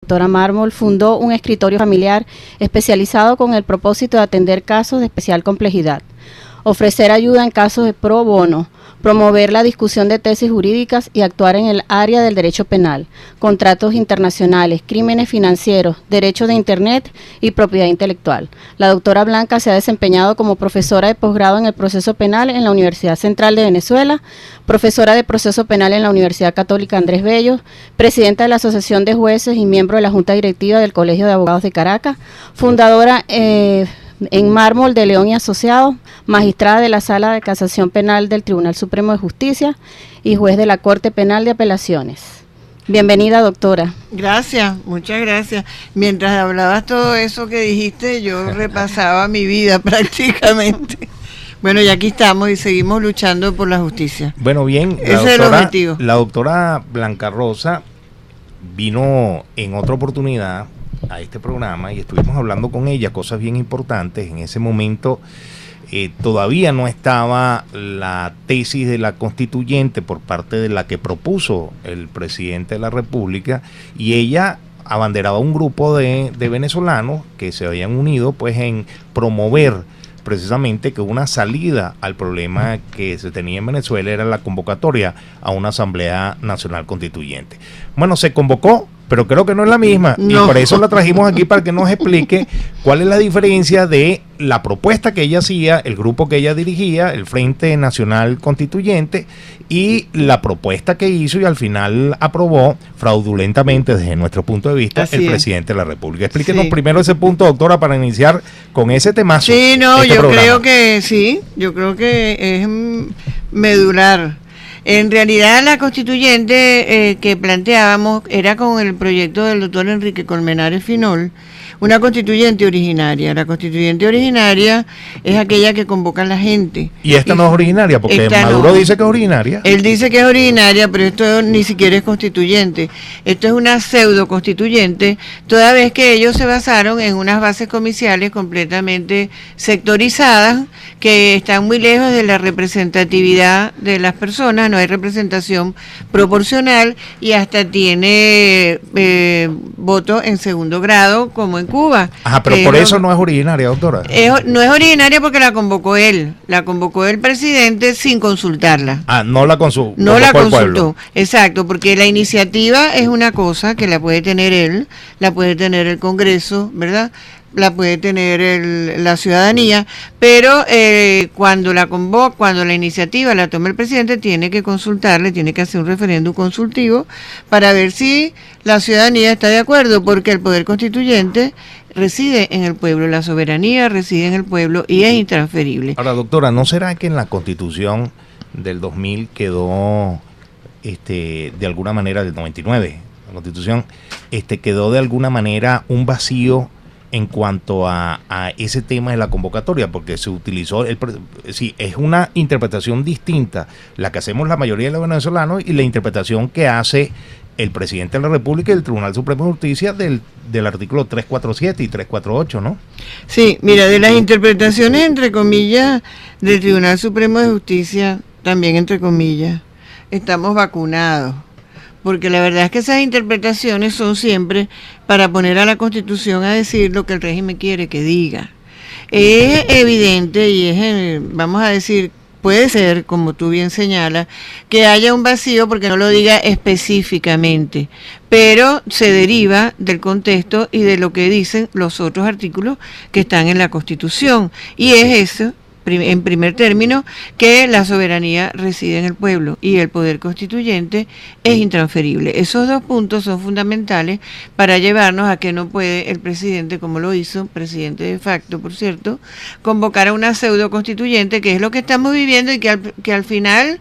Doctora Mármol fundó un escritorio familiar especializado con el propósito de atender casos de especial complejidad, ofrecer ayuda en casos de pro bono, promover la discusión de tesis jurídicas y actuar en el área del derecho penal, contratos internacionales, crímenes financieros, derecho de Internet y propiedad intelectual. La doctora Blanca se ha desempeñado como profesora de posgrado en el proceso penal en la Universidad Central de Venezuela, profesora de proceso penal en la Universidad Católica Andrés Bello, presidenta de la Asociación de Jueces y miembro de la Junta Directiva del Colegio de Abogados de Caracas, fundadora en Mármol de León y Asociados, magistrada de la Sala de Casación Penal del Tribunal Supremo de Justicia y juez de la Corte Penal de Apelaciones. Bienvenida, doctora. Gracias, muchas gracias. Mientras hablabas todo eso que dijiste, yo repasaba mi vida prácticamente. Bueno, y aquí estamos y seguimos luchando por la justicia. Bueno, bien, ese es el objetivo. La doctora Blanca Rosa vino en otra oportunidad a este programa y estuvimos hablando con ella cosas bien importantes. En ese momento todavía no estaba la tesis de la constituyente por parte de la que propuso el presidente de la República, y ella abanderaba un grupo de venezolanos que se habían unido pues en promover precisamente que una salida al problema que se tenía en Venezuela era la convocatoria a una Asamblea Nacional Constituyente. Bueno, se convocó, pero creo que no es la misma, no. Y por eso la trajimos aquí para que nos explique cuál es la diferencia de la propuesta que ella hacía, el grupo que ella dirigía, el Frente Nacional Constituyente, y la propuesta que hizo y al final aprobó fraudulentamente desde nuestro punto de vista el presidente de la República. Explíquenos primero ese punto, doctora, para iniciar con ese temazo. Sí, no, yo creo que sí, yo creo que es medular. En realidad la constituyente que planteábamos era con el proyecto del doctor Enrique Colmenares Finol, una constituyente originaria. La constituyente originaria es aquella que convoca a la gente. Y esta no es originaria, porque Maduro dice que es originaria. Él dice que es originaria, pero esto ni siquiera es constituyente. Esto es una pseudo constituyente, toda vez que ellos se basaron en unas bases comiciales completamente sectorizadas, que están muy lejos de la representatividad de las personas. No hay representación proporcional y hasta tiene voto en segundo grado, como en Cuba. Ajá, pero por eso no es originaria, doctora. No es originaria porque la convocó él, el presidente sin consultarla. Ah, no la consultó. No la consultó, exacto, porque la iniciativa es una cosa que la puede tener él, la puede tener el Congreso, ¿verdad? La puede tener la ciudadanía, pero cuando la iniciativa la toma el presidente, tiene que consultarle, tiene que hacer un referéndum consultivo para ver si la ciudadanía está de acuerdo, porque el poder constituyente reside en el pueblo, la soberanía reside en el pueblo y es intransferible. Ahora, doctora, ¿no será que en la Constitución del 2000 quedó, de alguna manera, del 99, la Constitución, quedó de alguna manera un vacío en cuanto a ese tema de la convocatoria, porque se utilizó, sí, es una interpretación distinta la que hacemos la mayoría de los venezolanos y la interpretación que hace el presidente de la República y el Tribunal Supremo de Justicia del artículo 347 y 348, ¿no? Sí, mira, de las interpretaciones, entre comillas, del Tribunal Supremo de Justicia, también entre comillas, estamos vacunados. Porque la verdad es que esas interpretaciones son siempre para poner a la Constitución a decir lo que el régimen quiere que diga. Es evidente y vamos a decir, puede ser, como tú bien señalas, que haya un vacío porque no lo diga específicamente, pero se deriva del contexto y de lo que dicen los otros artículos que están en la Constitución. Y es eso, en primer término, que la soberanía reside en el pueblo y el poder constituyente es intransferible. Esos dos puntos son fundamentales para llevarnos a que no puede el presidente, como lo hizo, presidente de facto, por cierto, convocar a una pseudo constituyente, que es lo que estamos viviendo y que al final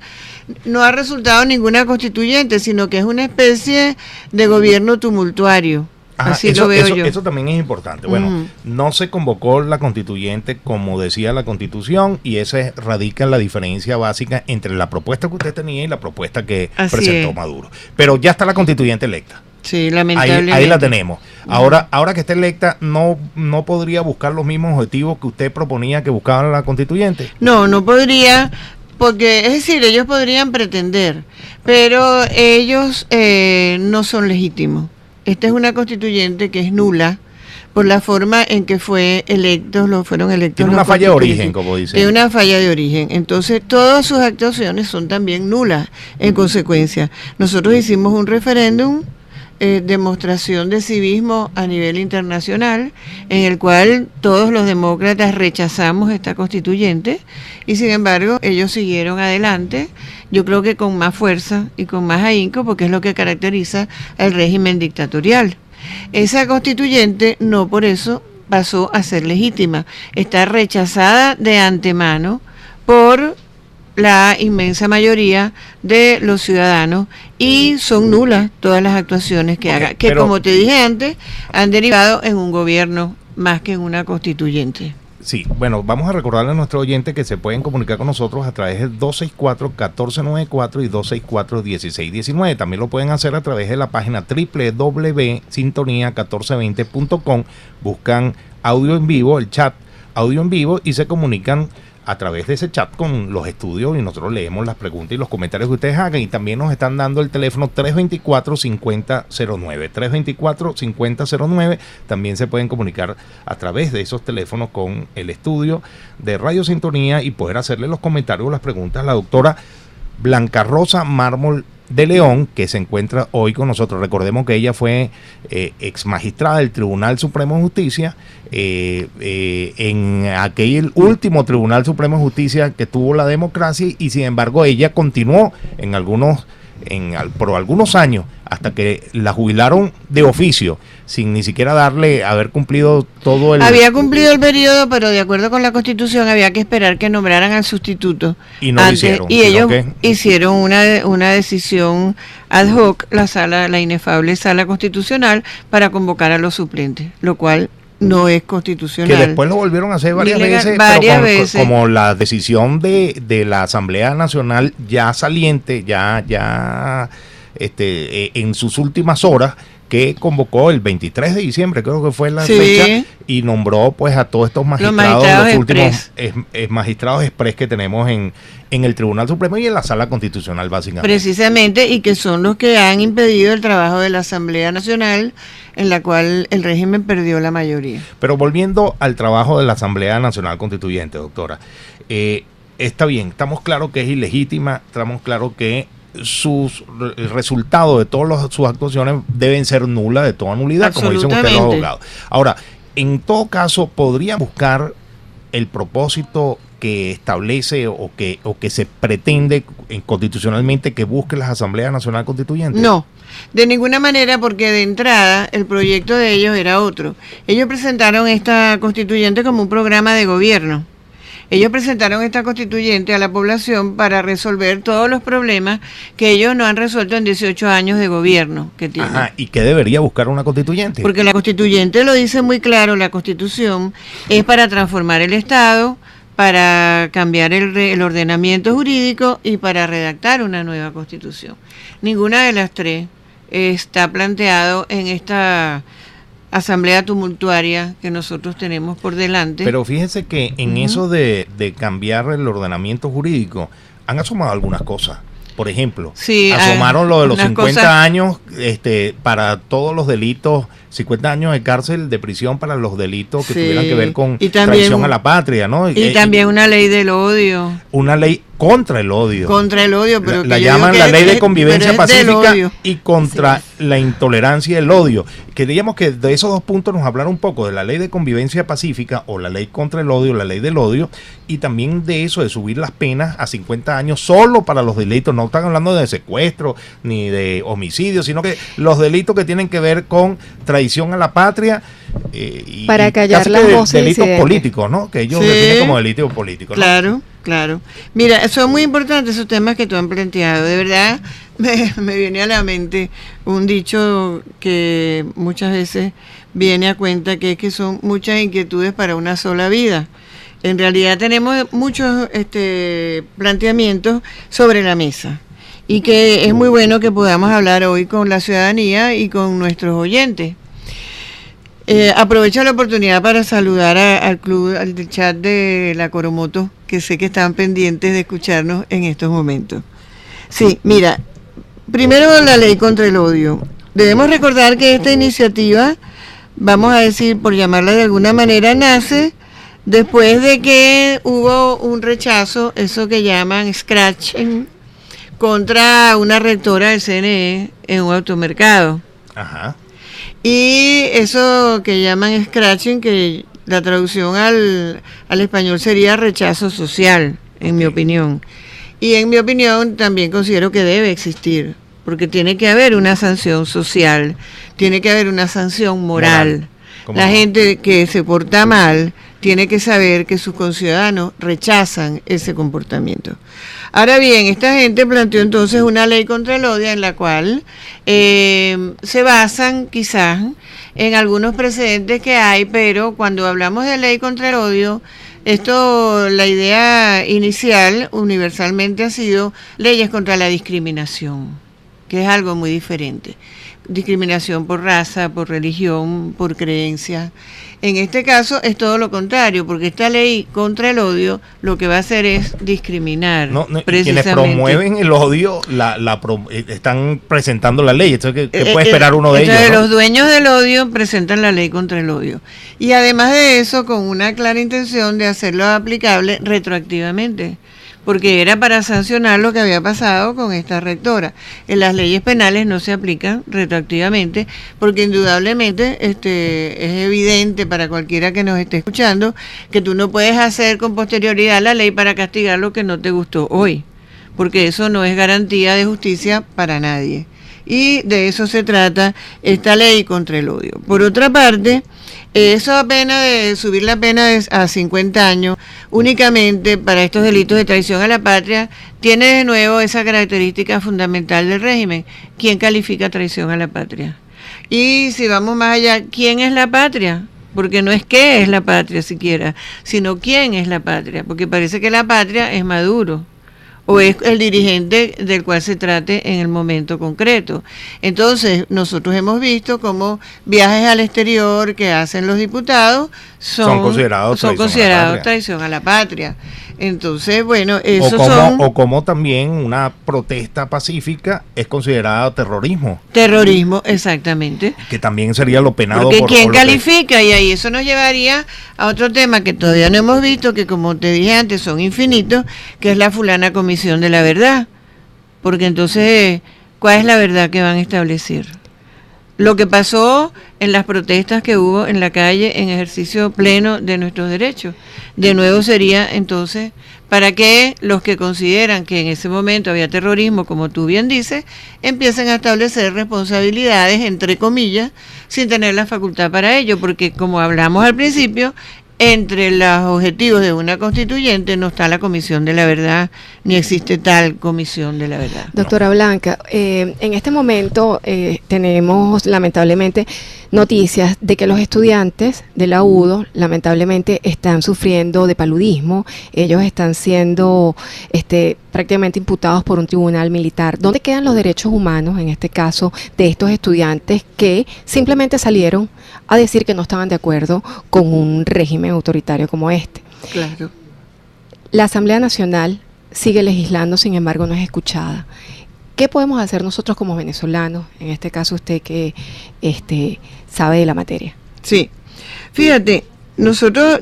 no ha resultado ninguna constituyente, sino que es una especie de gobierno tumultuario. Ajá, así lo veo yo. Eso también es importante. Bueno, no se convocó la constituyente como decía la Constitución, y esa radica en la diferencia básica entre la propuesta que usted tenía y la propuesta que presentó Maduro. Pero ya está la constituyente electa. Sí, lamentablemente. Ahí la tenemos. Ahora que está electa, ¿no podría buscar los mismos objetivos que usted proponía que buscaban la constituyente? No podría, porque es decir, ellos podrían pretender, pero ellos no son legítimos. esta es una constituyente que es nula por la forma en que fueron electos. Tiene una falla de origen, como dice. Tiene una falla de origen. Entonces, todas sus actuaciones son también nulas en consecuencia. Nosotros hicimos un referéndum, demostración de civismo a nivel internacional, en el cual todos los demócratas rechazamos esta constituyente y sin embargo ellos siguieron adelante, yo creo que con más fuerza y con más ahínco, porque es lo que caracteriza el régimen dictatorial. Esa constituyente no por eso pasó a ser legítima, está rechazada de antemano por la inmensa mayoría de los ciudadanos y son nulas todas las actuaciones que haga, que como te dije antes, han derivado en un gobierno más que en una constituyente. Sí, bueno, vamos a recordarle a nuestros oyentes que se pueden comunicar con nosotros a través del 264-1494 y 264-1619. También lo pueden hacer a través de la página www.sintonia1420.com. Buscan audio en vivo, el chat audio en vivo, y se comunican a través de ese chat con los estudios y nosotros leemos las preguntas y los comentarios que ustedes hagan. Y también nos están dando el teléfono 324-5009. 324-5009. También se pueden comunicar a través de esos teléfonos con el estudio de Radio Sintonía y poder hacerle los comentarios o las preguntas a la doctora Blanca Rosa Mármol de León, que se encuentra hoy con nosotros. Recordemos que ella fue ex magistrada del Tribunal Supremo de Justicia, en aquel último Tribunal Supremo de Justicia que tuvo la democracia, y sin embargo ella continuó por algunos años hasta que la jubilaron de oficio, sin ni siquiera haber cumplido todo el... Había cumplido el periodo, pero de acuerdo con la Constitución había que esperar que nombraran al sustituto. Y no lo hicieron. Y ellos hicieron una decisión ad hoc, la inefable Sala Constitucional, para convocar a los suplentes, lo cual no es constitucional. Que después lo volvieron a hacer varias veces, como la decisión de la Asamblea Nacional ya saliente, en sus últimas horas, que convocó el 23 de diciembre, creo que fue la fecha, y nombró pues a todos estos magistrados, los últimos magistrados express que tenemos en el Tribunal Supremo y en la Sala Constitucional, básicamente. Precisamente, y que son los que han impedido el trabajo de la Asamblea Nacional, en la cual el régimen perdió la mayoría. Pero volviendo al trabajo de la Asamblea Nacional Constituyente, doctora, está bien, estamos claros que es ilegítima, estamos claros que el resultado de todas sus actuaciones deben ser nulas, de toda nulidad, como dicen ustedes los abogados. Ahora, en todo caso, ¿podrían buscar el propósito que establece o que se pretende constitucionalmente que busque las Asambleas Nacional Constituyentes? No, de ninguna manera, porque de entrada el proyecto de ellos era otro. Ellos presentaron esta constituyente como un programa de gobierno. Ellos presentaron esta constituyente a la población para resolver todos los problemas que ellos no han resuelto en 18 años de gobierno que tienen. Ajá, ¿y qué debería buscar una constituyente? Porque la constituyente lo dice muy claro, la Constitución es para transformar el Estado, para cambiar el ordenamiento jurídico y para redactar una nueva Constitución. Ninguna de las tres está planteado en esta asamblea tumultuaria que nosotros tenemos por delante. Pero fíjense que en eso de cambiar el ordenamiento jurídico han asomado algunas cosas. Por ejemplo, asomaron lo de los 50 años para todos los delitos, 50 años de cárcel, de prisión para los delitos que tuvieran que ver con traición a la patria, ¿no? Y también una ley del odio. Una ley contra el odio. Contra el odio, pero la llaman la ley de convivencia pacífica y contra la intolerancia y el odio. Queríamos que de esos dos puntos nos hablara un poco de la ley de convivencia pacífica o la ley contra el odio, la ley del odio, y también de eso de subir las penas a 50 años solo para los delitos. No están hablando de secuestro ni de homicidio, sino que los delitos que tienen que ver con traición a la patria para callar las voces delitos políticos, ¿no? Que ellos definen como delitos políticos, ¿no? Claro. Mira, son muy importantes esos temas que tú han planteado. De verdad, me viene a la mente un dicho que muchas veces viene a cuenta, que es que son muchas inquietudes para una sola vida. En realidad tenemos muchos planteamientos sobre la mesa y que es muy bueno que podamos hablar hoy con la ciudadanía y con nuestros oyentes. Aprovecho la oportunidad para saludar al club, al chat de la Coromoto, que sé que están pendientes de escucharnos en estos momentos. Sí, mira, primero la ley contra el odio. debemos recordar que esta iniciativa, vamos a decir, por llamarla de alguna manera, nace después de que hubo un rechazo, eso que llaman scratching, contra una rectora del CNE en un automercado. Ajá. Y eso que llaman scratching, que la traducción al español sería rechazo social, en mi opinión. Y en mi opinión también considero que debe existir, porque tiene que haber una sanción social, tiene que haber una sanción moral. La gente que se porta mal tiene que saber que sus conciudadanos rechazan ese comportamiento. Ahora bien, esta gente planteó entonces una ley contra el odio en la cual se basan quizás en algunos precedentes que hay, pero cuando hablamos de ley contra el odio, la idea inicial universalmente ha sido leyes contra la discriminación, que es algo muy diferente. Discriminación por raza, por religión, por creencia. En este caso es todo lo contrario, porque esta ley contra el odio lo que va a hacer es discriminar. Quienes promueven el odio están presentando la ley. Entonces, ¿qué puede esperar uno de ellos? ¿No? Los dueños del odio presentan la ley contra el odio. Y además de eso, con una clara intención de hacerlo aplicable retroactivamente, porque era para sancionar lo que había pasado con esta rectora. En las leyes penales no se aplican retroactivamente, porque indudablemente es evidente para cualquiera que nos esté escuchando que tú no puedes hacer con posterioridad la ley para castigar lo que no te gustó hoy, porque eso no es garantía de justicia para nadie. Y de eso se trata esta ley contra el odio. Por otra parte, eso apenas de subir la pena a 50 años únicamente para estos delitos de traición a la patria, tiene de nuevo esa característica fundamental del régimen. ¿Quién califica traición a la patria? Y si vamos más allá, ¿quién es la patria? Porque no es qué es la patria siquiera, sino quién es la patria, porque parece que la patria es Maduro, o es el dirigente del cual se trate en el momento concreto. Entonces, nosotros hemos visto cómo viajes al exterior que hacen los diputados son considerados traición a la patria. Entonces, bueno, o como también una protesta pacífica es considerada terrorismo. Terrorismo, exactamente. Que también sería lo penado. Porque ¿quién califica? Y ahí eso nos llevaría a otro tema que todavía no hemos visto, que como te dije antes son infinitos, que es la fulana Comisión de la Verdad. Porque entonces, ¿cuál es la verdad que van a establecer? Lo que pasó en las protestas que hubo en la calle en ejercicio pleno de nuestros derechos. De nuevo sería entonces, ¿para qué los que consideran que en ese momento había terrorismo, como tú bien dices, empiezan a establecer responsabilidades, entre comillas, sin tener la facultad para ello? Porque como hablamos al principio, entre los objetivos de una constituyente no está la Comisión de la Verdad, ni existe tal Comisión de la Verdad. Doctora Blanca, en este momento tenemos lamentablemente noticias de que los estudiantes de la UDO lamentablemente están sufriendo de paludismo. Ellos están siendo prácticamente imputados por un tribunal militar. ¿Dónde quedan los derechos humanos, en este caso, de estos estudiantes que simplemente salieron a decir que no estaban de acuerdo con un régimen autoritario como este? Claro. La Asamblea Nacional sigue legislando, sin embargo no es escuchada. ¿Qué podemos hacer nosotros como venezolanos? En este caso usted que sabe de la materia. Sí, fíjate,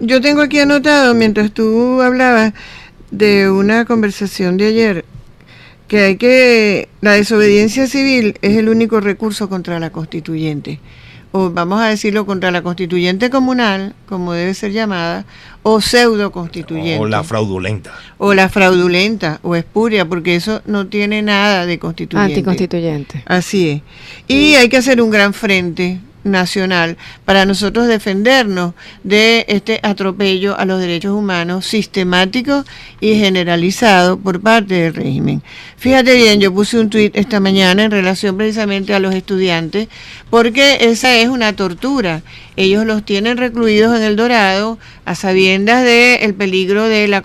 yo tengo aquí anotado, mientras tú hablabas de una conversación de ayer, que la desobediencia civil es el único recurso contra la constituyente, o vamos a decirlo, contra la constituyente comunal, como debe ser llamada, o pseudo constituyente. O la fraudulenta. O la fraudulenta, o espuria, porque eso no tiene nada de constituyente. Anticonstituyente. Así es. Y hay que hacer un gran frente nacional para nosotros defendernos de este atropello a los derechos humanos sistemático y generalizado por parte del régimen. Fíjate bien, yo puse un tuit esta mañana en relación precisamente a los estudiantes, porque esa es una tortura. Ellos los tienen recluidos en El Dorado a sabiendas del peligro del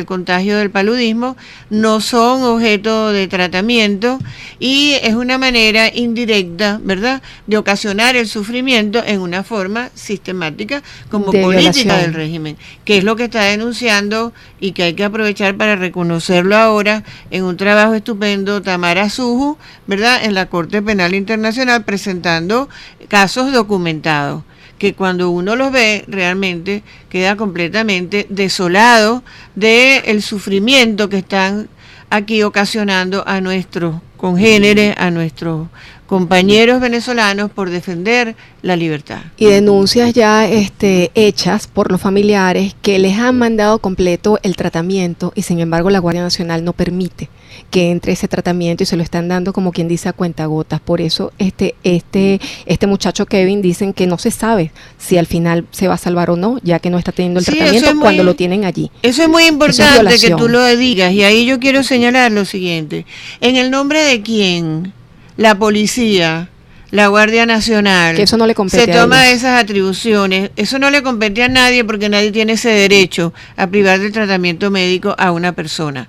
contagio del paludismo, no son objeto de tratamiento y es una manera indirecta, ¿verdad?, de ocasionar el sufrimiento en una forma sistemática como De política violación. del régimen, que es lo que está denunciando y que hay que aprovechar para reconocerlo ahora en un trabajo estupendo Tamara Suju, ¿verdad?, en la Corte Penal Internacional, presentando casos documentados, que cuando uno los ve realmente queda completamente desolado del sufrimiento que están aquí ocasionando a nuestros congéneres, a nuestros compañeros venezolanos por defender la libertad. Y denuncias ya hechas por los familiares que les han mandado completo el tratamiento y sin embargo la Guardia Nacional no permite que entre ese tratamiento y se lo están dando como quien dice a cuentagotas. Por eso este muchacho Kevin dicen que no se sabe si al final se va a salvar o no, ya que no está teniendo el Sí, tratamiento eso es cuando muy- lo tienen allí. Eso es muy Eso es importante que violación. tú lo digas, y ahí yo quiero señalar lo siguiente. ¿En el nombre de quién la policía, la Guardia Nacional Que eso no le compete se a toma ellos. esas atribuciones? Eso no le compete a nadie, porque nadie tiene ese derecho a privar del tratamiento médico a una persona.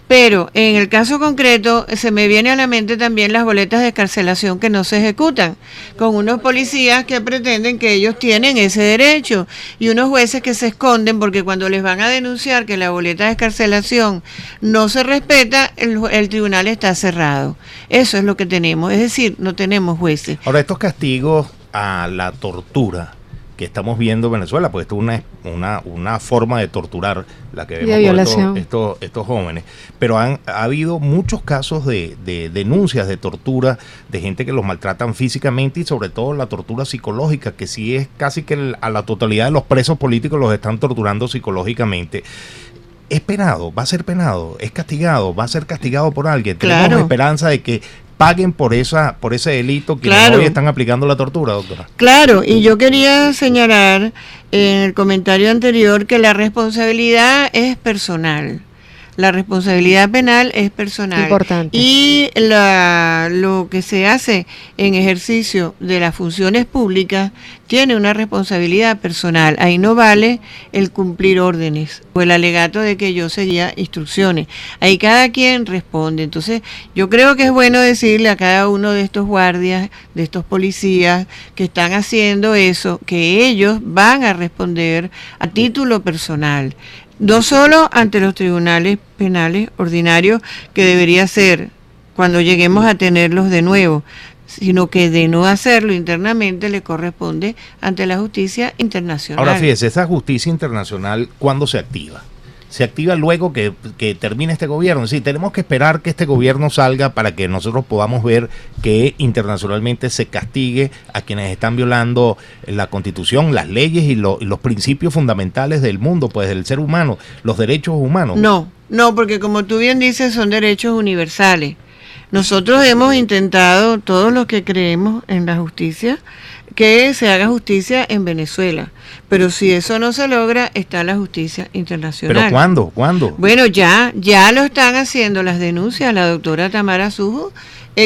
Pero en el caso concreto se me viene a la mente también las boletas de excarcelación que no se ejecutan, con unos policías que pretenden que ellos tienen ese derecho y unos jueces que se esconden porque cuando les van a denunciar que la boleta de excarcelación no se respeta, el tribunal está cerrado. Eso es lo que tenemos, es decir, no tenemos jueces. Ahora, estos castigos a la tortura que estamos viendo en Venezuela, pues esto es una forma de torturar la que Y de vemos violación. por estos jóvenes. Pero ha habido muchos casos de denuncias de tortura, de gente que los maltratan físicamente y sobre todo la tortura psicológica, que sí es casi que a la totalidad de los presos políticos los están torturando psicológicamente. ¿Es penado? ¿Va a ser penado? ¿Es castigado? ¿Va a ser castigado por alguien? Claro. ¿Tenemos esperanza de que paguen por ese delito que Claro. hoy están aplicando la tortura, doctora? Claro, y yo quería señalar en el comentario anterior que la responsabilidad es personal. La responsabilidad penal es personal. Importante. Y lo que se hace en ejercicio de las funciones públicas tiene una responsabilidad personal. Ahí no vale el cumplir órdenes o el alegato de que yo seguía instrucciones. Ahí cada quien responde. Entonces, yo creo que es bueno decirle a cada uno de estos guardias, de estos policías que están haciendo eso, que ellos van a responder a título personal. No solo ante los tribunales penales ordinarios, que debería ser cuando lleguemos a tenerlos de nuevo, sino que de no hacerlo internamente le corresponde ante la justicia internacional. Ahora fíjese, esa justicia internacional, ¿cuándo se activa? Se activa luego que termine este gobierno. Sí, tenemos que esperar que este gobierno salga para que nosotros podamos ver que internacionalmente se castigue a quienes están violando la Constitución, las leyes y los principios fundamentales del mundo, pues del ser humano, los derechos humanos. No, porque como tú bien dices, son derechos universales. Nosotros hemos intentado, todos los que creemos en la justicia, que se haga justicia en Venezuela. Pero si eso no se logra, está la justicia internacional. ¿Pero cuándo? ¿Cuándo? Bueno, ya lo están haciendo las denuncias. La doctora Tamara Suju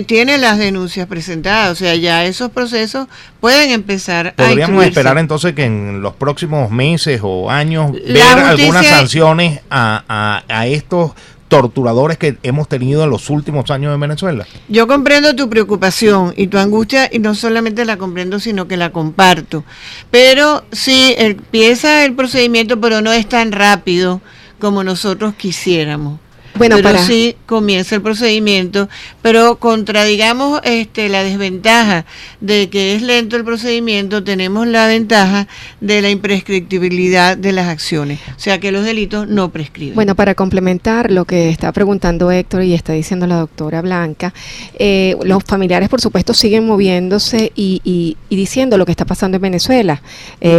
tiene las denuncias presentadas. O sea, ya esos procesos pueden empezar a ¿Podríamos instruirse. esperar entonces que en los próximos meses o años La ver justicia- algunas sanciones a estos torturadores que hemos tenido en los últimos años en Venezuela? Yo comprendo tu preocupación y tu angustia, y no solamente la comprendo, sino que la comparto. Pero sí, empieza el procedimiento, pero no es tan rápido como nosotros quisiéramos. Bueno, pero para- sí comienza el procedimiento, pero contra, digamos, la desventaja de que es lento el procedimiento, tenemos la ventaja de la imprescriptibilidad de las acciones, o sea que los delitos no prescriben. Bueno, para complementar lo que está preguntando Héctor y está diciendo la doctora Blanca, los familiares, por supuesto, siguen moviéndose y diciendo lo que está pasando en Venezuela.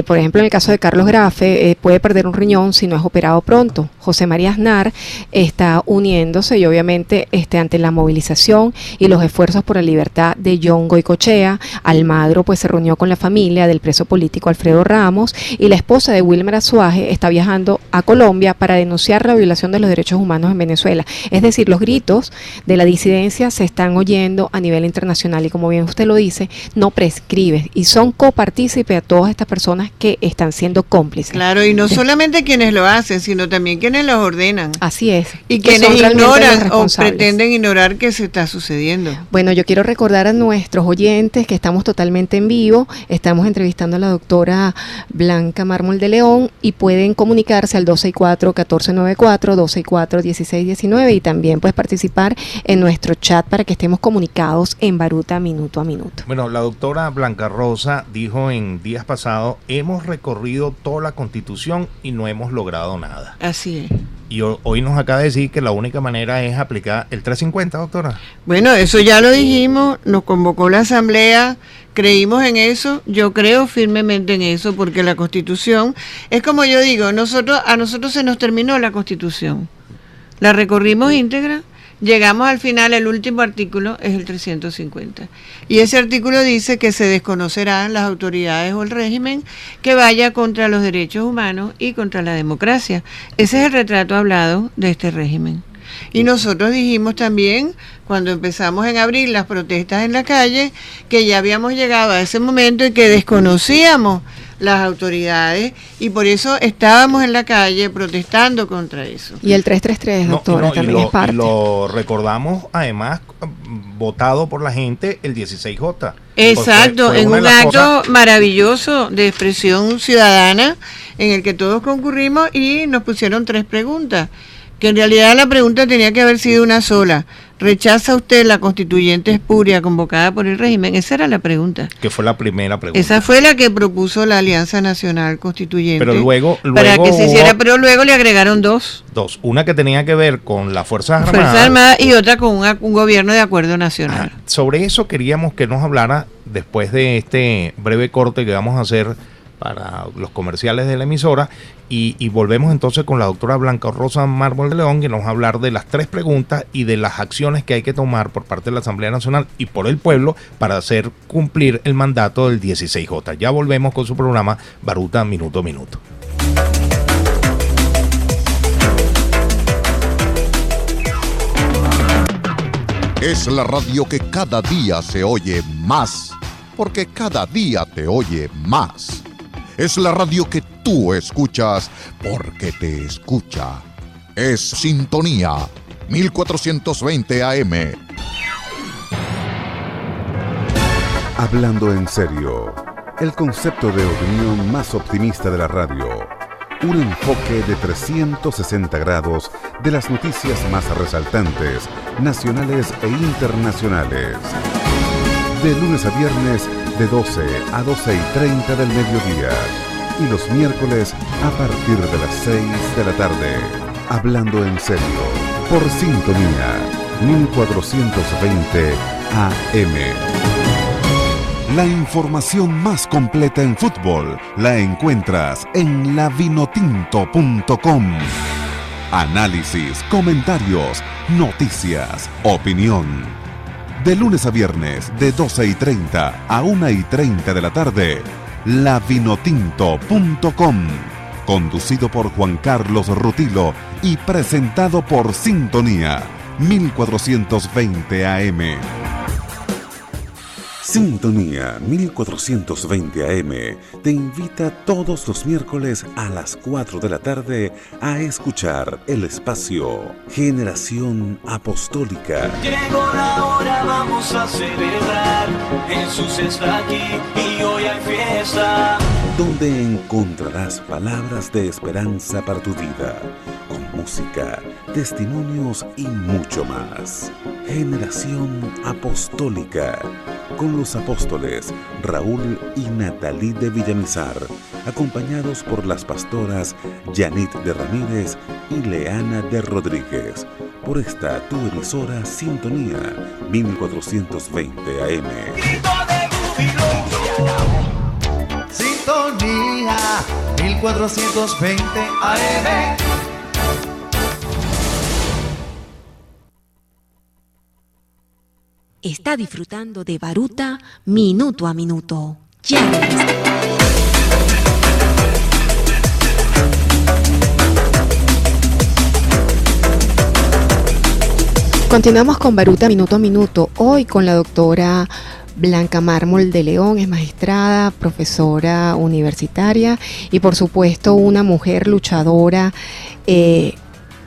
Por ejemplo, en el caso de Carlos Grafe, puede perder un riñón si no es operado pronto. José María Aznar está uniéndose y obviamente ante la movilización y los esfuerzos por la libertad de John Goycochea. Almagro pues se reunió con la familia del preso político Alfredo Ramos y la esposa de Wilmer Azuaje está viajando a Colombia para denunciar la violación de los derechos humanos en Venezuela. Es decir, los gritos de la disidencia se están oyendo a nivel internacional y como bien usted lo dice, no prescribe y son copartícipes a todas estas personas que están siendo cómplices. Claro, y no solamente quienes lo hacen, sino también quienes los ordenan. Así es. Y Que quienes quienes realmente los ignoran o responsables. pretenden ignorar que se está sucediendo. Bueno, yo quiero recordar a nuestros oyentes que estamos totalmente en vivo. Estamos entrevistando a la doctora Blanca Mármol de León y pueden comunicarse al 264-1494, 264-1619 y también puedes participar en nuestro chat para que estemos comunicados en Baruta minuto a minuto. Bueno, la doctora Blanca Rosa dijo en días pasados, hemos recorrido toda la Constitución y no hemos logrado nada. Así es. Y hoy nos acaba de decir que la única manera es aplicar el 350, doctora. Bueno, eso ya lo dijimos, nos convocó la Asamblea, creímos en eso, yo creo firmemente en eso, porque la Constitución, es como yo digo, a nosotros se nos terminó la Constitución, la recorrimos íntegra, llegamos al final, el último artículo es el 350, y ese artículo dice que se desconocerán las autoridades o el régimen que vaya contra los derechos humanos y contra la democracia. Ese es el retrato hablado de este régimen. Y nosotros dijimos también, cuando empezamos en abril las protestas en la calle, que ya habíamos llegado a ese momento y que desconocíamos las autoridades y por eso estábamos en la calle protestando contra eso. Y el 333, doctora, también es parte. Y lo recordamos, además, votado por la gente el 16J. Exacto, fue en una de un las acto cosas maravilloso de expresión ciudadana en el que todos concurrimos y nos pusieron 3 preguntas, que en realidad la pregunta tenía que haber sido una sola. ¿Rechaza usted la constituyente espuria convocada por el régimen? Esa era la pregunta. que fue la primera pregunta. Esa fue la que propuso la Alianza Nacional Constituyente. Pero luego para que se hiciera, hubo pero luego le agregaron 2. una que tenía que ver con las Fuerzas Armadas. Fuerzas Armadas y otra con un gobierno de acuerdo nacional. Sobre eso queríamos que nos hablara después de este breve corte que vamos a hacer para los comerciales de la emisora y volvemos entonces con la doctora Blanca Rosa Mármol de León, que nos va a hablar de las 3 preguntas y de las acciones que hay que tomar por parte de la Asamblea Nacional y por el pueblo para hacer cumplir el mandato del 16J. Ya volvemos con su programa Baruta Minuto a Minuto. Es la radio que cada día se oye más, porque cada día te oye más. Es la radio que tú escuchas porque te escucha. Es Sintonía 1420 AM. Hablando en serio, el concepto de opinión más optimista de la radio. Un enfoque de 360 grados de las noticias más resaltantes, nacionales e internacionales. De lunes a viernes, de 12 a 12:30 del mediodía. Y los miércoles a partir de las 6 de la tarde. Hablando en serio, por Sintonía 1420 AM. La información más completa en fútbol la encuentras en lavinotinto.com. Análisis, comentarios, noticias, opinión. De lunes a viernes, de 12:30 a 1:30 de la tarde, lavinotinto.com. Conducido por Juan Carlos Rutilo y presentado por Sintonía 1420 AM. Sintonía 1420 AM te invita todos los miércoles a las 4 de la tarde a escuchar el espacio Generación Apostólica. Llegó la hora, vamos a celebrar. Jesús está aquí y hoy hay fiesta. Donde encontrarás palabras de esperanza para tu vida, con música, testimonios y mucho más. Generación Apostólica, con los apóstoles Raúl y Natalí de Villamizar, acompañados por las pastoras Yanit de Ramírez y Leana de Rodríguez, por esta tu emisora Sintonía 1420 AM. Grito de júbilo. Sintonía 1420 AM. Está disfrutando de Baruta Minuto a Minuto. Ya regresa. Continuamos con Baruta Minuto a Minuto, hoy con la doctora Blanca Mármol de León, es magistrada, profesora universitaria y por supuesto una mujer luchadora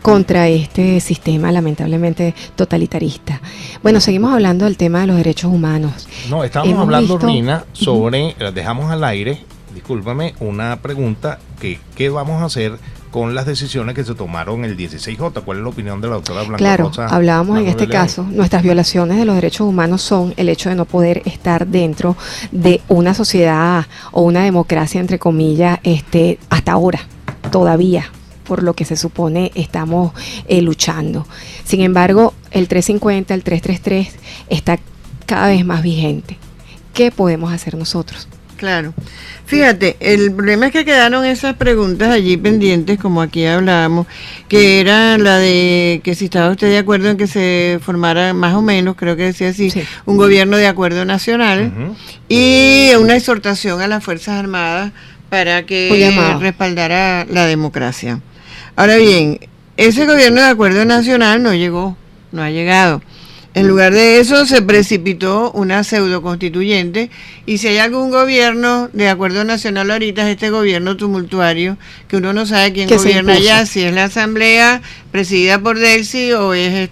contra este sistema lamentablemente totalitarista. Bueno, seguimos hablando del tema de los derechos humanos. No, estábamos hablando, Rina, sobre, dejamos al aire, discúlpame, una pregunta que ¿qué vamos a hacer con las decisiones que se tomaron el 16J? ¿Cuál es la opinión de la doctora Blanca Claro, Rosa? hablábamos en este caso, nuestras violaciones de los derechos humanos son el hecho de no poder estar dentro de una sociedad o una democracia, entre comillas, hasta ahora, todavía, por lo que se supone estamos luchando. Sin embargo, el 350, el 333 está cada vez más vigente. ¿Qué podemos hacer nosotros? Claro. Fíjate, el problema es que quedaron esas preguntas allí pendientes, como aquí hablábamos, que era la de que si estaba usted de acuerdo en que se formara más o menos, creo que decía así, sí, un gobierno de acuerdo nacional, y una exhortación a las Fuerzas Armadas para que respaldara la democracia. Ahora bien, ese gobierno de acuerdo nacional no llegó, no ha llegado. En lugar de eso se precipitó una pseudo constituyente, y si hay algún gobierno de acuerdo nacional ahorita es este gobierno tumultuario, que uno no sabe quién gobierna allá, si es la asamblea presidida por Delcy o es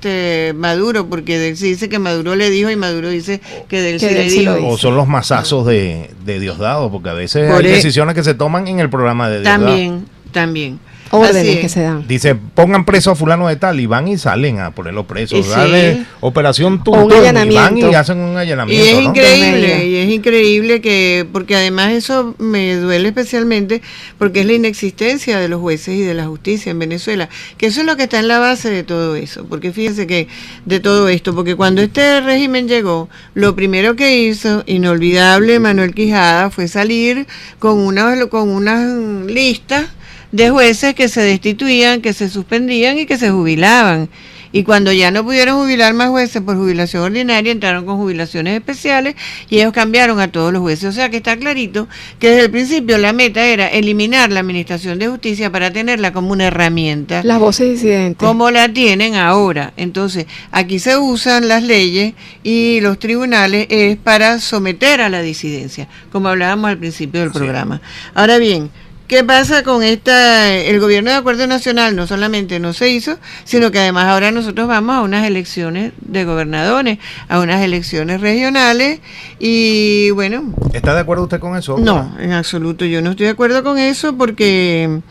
Maduro, porque Delcy dice que Maduro le dijo y Maduro dice que Delcy le dijo. O son los masazos de Diosdado, porque a veces hay decisiones que se toman en el programa de Diosdado. También. Órdenes que se dan. Dice, pongan preso a fulano de tal, y van y salen a ponerlo preso. Dale operación Tuntún, y van y hacen un allanamiento. Y es increíble, y es increíble que, porque además eso me duele especialmente, porque es la inexistencia de los jueces y de la justicia en Venezuela, que eso es lo que está en la base de todo eso, porque fíjense que de todo esto, porque cuando este régimen llegó, lo primero que hizo, inolvidable, Manuel Quijada, fue salir con unas listas de jueces que se destituían, que se suspendían y que se jubilaban. Y cuando ya no pudieron jubilar más jueces por jubilación ordinaria, entraron con jubilaciones especiales y ellos cambiaron a todos los jueces. O sea que está clarito que desde el principio la meta era eliminar la administración de justicia para tenerla como una herramienta. Las voces disidentes. Como la tienen ahora. Entonces, aquí se usan las leyes y los tribunales es para someter a la disidencia, como hablábamos al principio del programa. Ahora bien, ¿qué pasa con el gobierno de acuerdo nacional? No solamente no se hizo, sino que además ahora nosotros vamos a unas elecciones de gobernadores, a unas elecciones regionales y bueno. ¿Está de acuerdo usted con eso? No, en absoluto, yo no estoy de acuerdo con eso porque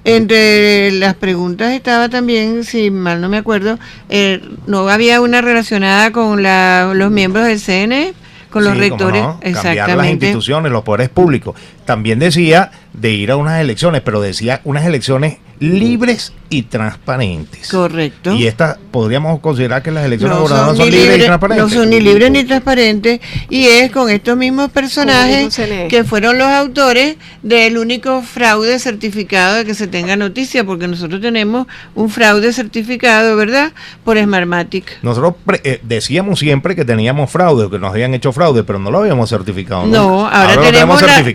entre las preguntas estaba también, si mal no me acuerdo, no había una relacionada con los miembros del CNE. Con los rectores, no, exactamente. Cambiar las instituciones, los poderes públicos. También decía de ir a unas elecciones, pero decía unas elecciones libres y transparentes. Correcto. Y estas podríamos considerar que las elecciones gobernadoras son libres y transparentes. No son ni libres ni transparentes, y es con estos mismos personajes que fueron los autores del único fraude certificado de que se tenga noticia, porque nosotros tenemos un fraude certificado, ¿verdad? Por Smartmatic. Nosotros decíamos siempre que teníamos fraude, que nos habían hecho fraude, pero no lo habíamos certificado. No, ahora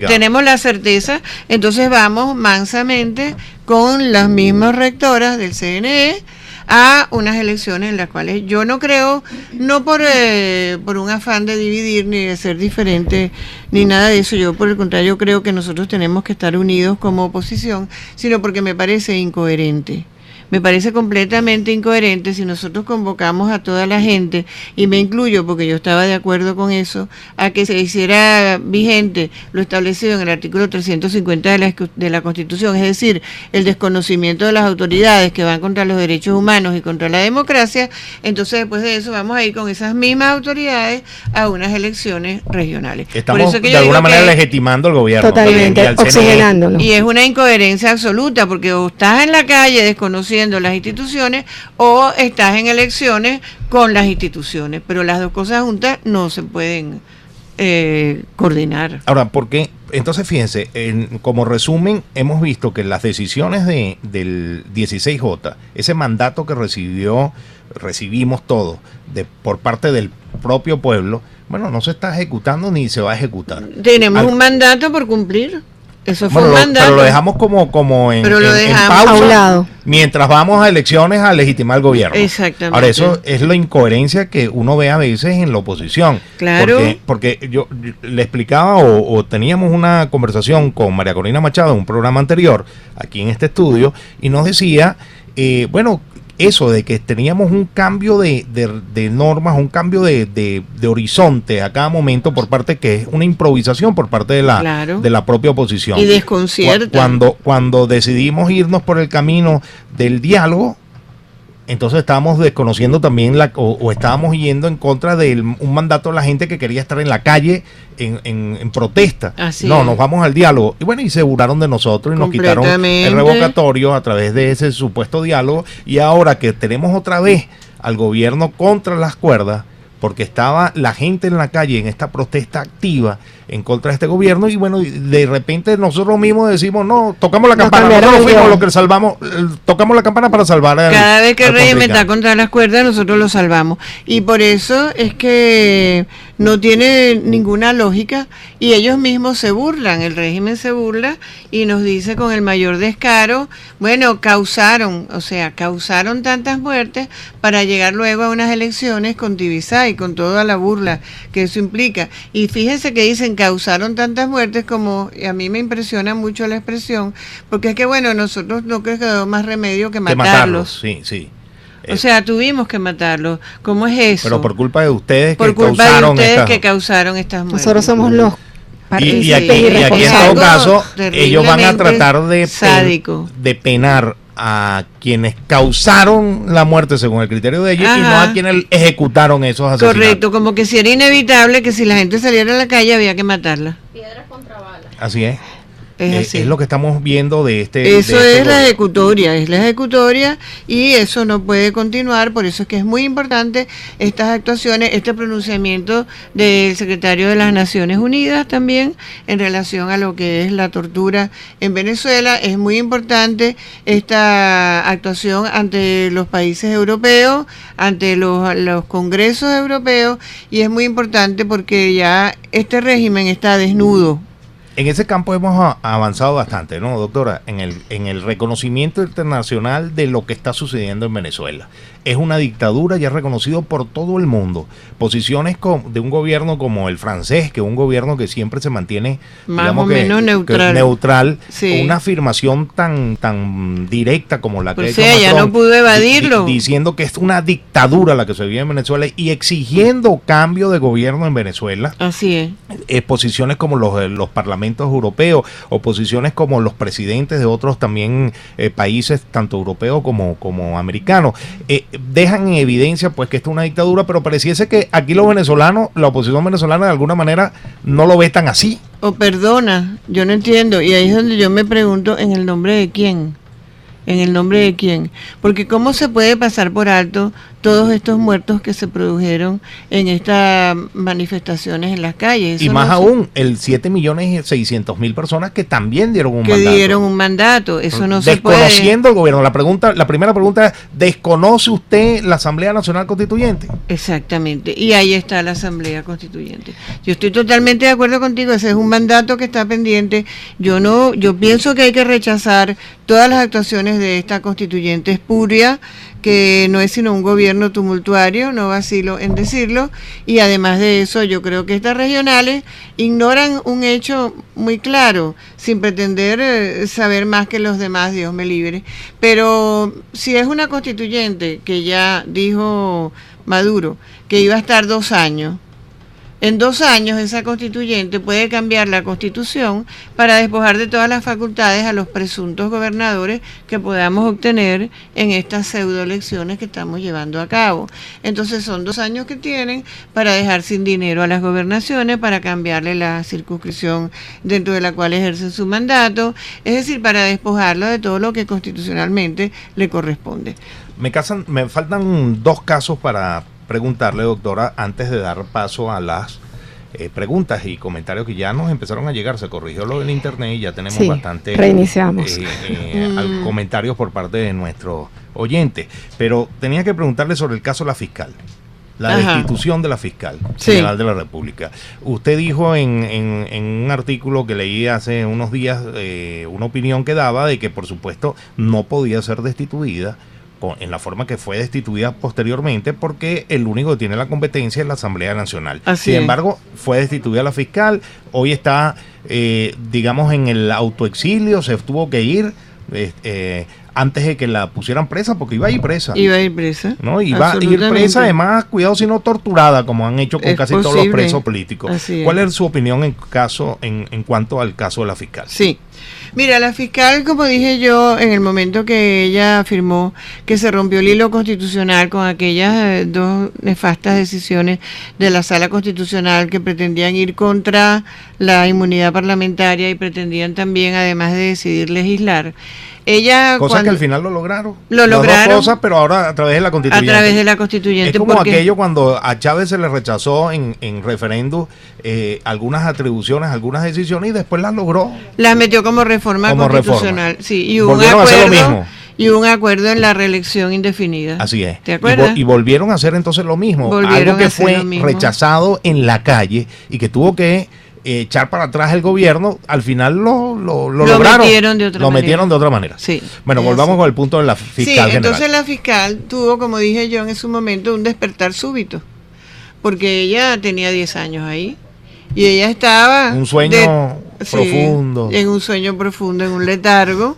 tenemos la certeza, entonces vamos mansamente con las mismas rectoras del CNE a unas elecciones en las cuales yo no creo, no por un afán de dividir ni de ser diferente ni nada de eso, yo por el contrario creo que nosotros tenemos que estar unidos como oposición, sino porque me parece incoherente. Me parece completamente incoherente si nosotros convocamos a toda la gente, y me incluyo porque yo estaba de acuerdo con eso, a que se hiciera vigente lo establecido en el artículo 350 de la Constitución, es decir, el desconocimiento de las autoridades que van contra los derechos humanos y contra la democracia. Entonces después de eso vamos a ir con esas mismas autoridades a unas elecciones regionales. Estamos por eso que de alguna manera legitimando al gobierno. Totalmente, oxigenándolo. Y es una incoherencia absoluta, porque o estás en la calle desconociendo las instituciones o estás en elecciones con las instituciones, pero las dos cosas juntas no se pueden coordinar. Ahora, porque entonces fíjense, como resumen, hemos visto que las decisiones del 16J, ese mandato que recibimos todos por parte del propio pueblo, bueno, no se está ejecutando ni se va a ejecutar. Tenemos un mandato por cumplir. Eso fue un mandato. Pero lo dejamos como en pausa, a un lado, mientras vamos a elecciones a legitimar el gobierno. Exactamente. Ahora, eso es la incoherencia que uno ve a veces en la oposición. Claro. Porque yo le explicaba o teníamos una conversación con María Corina Machado en un programa anterior, aquí en este estudio, y nos decía bueno, eso de que teníamos un cambio de normas, un cambio de horizonte a cada momento por parte, que es una improvisación por parte de la propia oposición. Y desconcierta. Cuando decidimos irnos por el camino del diálogo, entonces estábamos desconociendo también o estábamos yendo en contra de un mandato de la gente que quería estar en la calle en protesta. Nos vamos al diálogo. Y bueno, y se burlaron de nosotros y nos quitaron el revocatorio a través de ese supuesto diálogo. Y ahora que tenemos otra vez al gobierno contra las cuerdas, porque estaba la gente en la calle en esta protesta activa en contra de este gobierno, y bueno, de repente nosotros mismos decimos, no, tocamos la campana, nosotros fuimos los que salvamos, tocamos la campana para salvar cada vez que el régimen está contra las cuerdas, nosotros lo salvamos, y por eso es que no tiene ninguna lógica, y ellos mismos se burlan, el régimen se burla y nos dice con el mayor descaro, bueno, causaron tantas muertes para llegar luego a unas elecciones con Tibisay, con toda la burla que eso implica. Y fíjense que dicen causaron tantas muertes, como a mí me impresiona mucho la expresión, porque es que bueno, nosotros no quedó más remedio que matarlos. Sí. O sea, tuvimos que matarlos. ¿Cómo es eso? Pero por culpa de ustedes que causaron estas muertes. Nosotros somos los y aquí en todo caso ellos van a tratar de penar a quienes causaron la muerte según el criterio de ellos. Ajá. Y no a quienes ejecutaron esos asesinatos. Correcto, como que si era inevitable que si la gente saliera a la calle había que matarla. Piedras contra balas. Así es. Es lo que estamos viendo de eso es la ejecutoria, y eso no puede continuar. Por eso es que es muy importante estas actuaciones, este pronunciamiento del secretario de las Naciones Unidas también en relación a lo que es la tortura en Venezuela. Es muy importante esta actuación ante los países europeos, ante los congresos europeos, y es muy importante porque ya este régimen está desnudo. En ese campo hemos avanzado bastante, ¿no, doctora? En el reconocimiento internacional de lo que está sucediendo en Venezuela. Es una dictadura ya reconocido por todo el mundo. Posiciones de un gobierno como el francés, que es un gobierno que siempre se mantiene más o menos neutral. Sí. Una afirmación tan directa como la que ha hecho Macron, ya no pudo evadirlo. Diciendo que es una dictadura la que se vive en Venezuela y exigiendo cambio de gobierno en Venezuela. Así es. Posiciones como los parlamentos europeos, o posiciones como los presidentes de otros también países, tanto europeos como americanos, dejan en evidencia pues que esto es una dictadura, pero pareciese que aquí los venezolanos, la oposición venezolana de alguna manera no lo ve tan así. O perdona, yo no entiendo, y ahí es donde yo me pregunto, ¿en el nombre de quién? ¿En el nombre de quién? Porque ¿cómo se puede pasar por alto todos estos muertos que se produjeron en estas manifestaciones en las calles? Eso y más aún, el 7.600.000 personas que también dieron un mandato. Eso no se puede. Desconociendo el gobierno. La primera pregunta es, ¿desconoce usted la Asamblea Nacional Constituyente? Exactamente, y ahí está la Asamblea Constituyente. Yo estoy totalmente de acuerdo contigo, ese es un mandato que está pendiente. Yo pienso que hay que rechazar todas las actuaciones de esta constituyente espuria, que no es sino un gobierno tumultuario, no vacilo en decirlo, y además de eso yo creo que estas regionales ignoran un hecho muy claro, sin pretender saber más que los demás, Dios me libre, pero si es una constituyente que ya dijo Maduro que iba a estar 2 años, en 2 años esa constituyente puede cambiar la constitución para despojar de todas las facultades a los presuntos gobernadores que podamos obtener en estas pseudoelecciones que estamos llevando a cabo. Entonces son 2 años que tienen para dejar sin dinero a las gobernaciones, para cambiarle la circunscripción dentro de la cual ejercen su mandato, es decir, para despojarlo de todo lo que constitucionalmente le corresponde. Me faltan 2 casos para preguntarle, doctora, antes de dar paso a las preguntas y comentarios que ya nos empezaron a llegar. Se corrigió lo del internet y ya tenemos bastante reiniciamos comentarios por parte de nuestros oyentes, pero tenía que preguntarle sobre el caso de la fiscal, la destitución de la fiscal general de la República. Usted dijo en un artículo que leí hace unos días una opinión que daba de que por supuesto no podía ser destituida en la forma que fue destituida posteriormente, porque el único que tiene la competencia es la Asamblea Nacional. Sin embargo, fue destituida la fiscal, hoy está, digamos, en el autoexilio, se tuvo que ir. antes de que la pusieran presa, porque iba a ir presa. Iba a ir presa. ¿No? Iba a ir presa, además, cuidado si no torturada, como han hecho con casi todos los presos políticos. ¿Cuál es su opinión en cuanto al caso de la fiscal? Sí. Mira, la fiscal, como dije yo, en el momento que ella afirmó que se rompió el hilo constitucional con aquellas dos nefastas decisiones de la Sala Constitucional que pretendían ir contra la inmunidad parlamentaria y pretendían también, además de decidir legislar, ella... Cosas que al final lo lograron. Lo lograron. Dos cosas, pero ahora a través de la constituyente. A través de la constituyente. Es como aquello cuando a Chávez se le rechazó en referéndum algunas atribuciones, algunas decisiones y después las logró. Las metió como reforma constitucional. Sí, y volvieron a hacer lo mismo. Y un acuerdo en la reelección indefinida. Así es. ¿Te acuerdas? Y volvieron a hacer entonces lo mismo. Algo que fue rechazado en la calle y que tuvo que echar para atrás el gobierno, al final lo lograron. Lo metieron de otra manera. Sí. Bueno, volvamos con el punto de la fiscal general. Entonces la fiscal tuvo, como dije yo en su momento, un despertar súbito, porque ella tenía 10 años ahí y ella estaba un sueño profundo. En un sueño profundo, en un letargo.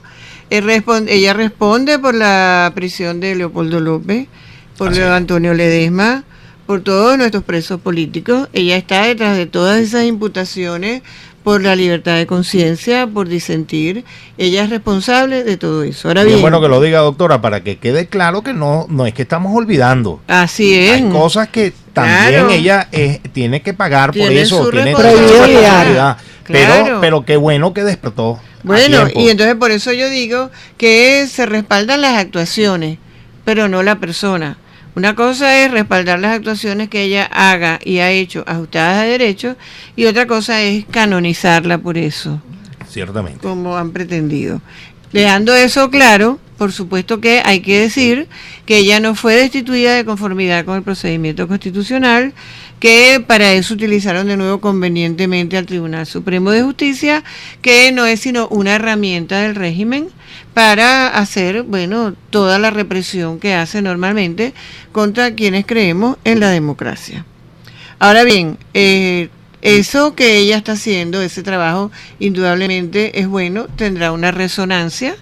Ella responde por la prisión de Leopoldo López, por Antonio Ledesma, por todos nuestros presos políticos. Ella está detrás de todas esas imputaciones por la libertad de conciencia, por disentir. Ella es responsable de todo eso. Ahora bien, es bueno que lo diga, doctora, para que quede claro que no es que estamos olvidando. Así es. Hay cosas que también ella tiene que pagar por eso. Tiene responsabilidad. Pero qué bueno que despertó. Bueno, y entonces por eso yo digo que se respaldan las actuaciones, pero no la persona. Una cosa es respaldar las actuaciones que ella haga y ha hecho ajustadas a derecho, y otra cosa es canonizarla por eso. Ciertamente. Como han pretendido. Dejando eso claro, por supuesto que hay que decir que ella no fue destituida de conformidad con el procedimiento constitucional, que para eso utilizaron de nuevo convenientemente al Tribunal Supremo de Justicia, que no es sino una herramienta del régimen para hacer, toda la represión que hace normalmente contra quienes creemos en la democracia. Ahora bien, eso que ella está haciendo, ese trabajo, indudablemente es bueno, tendrá una resonancia.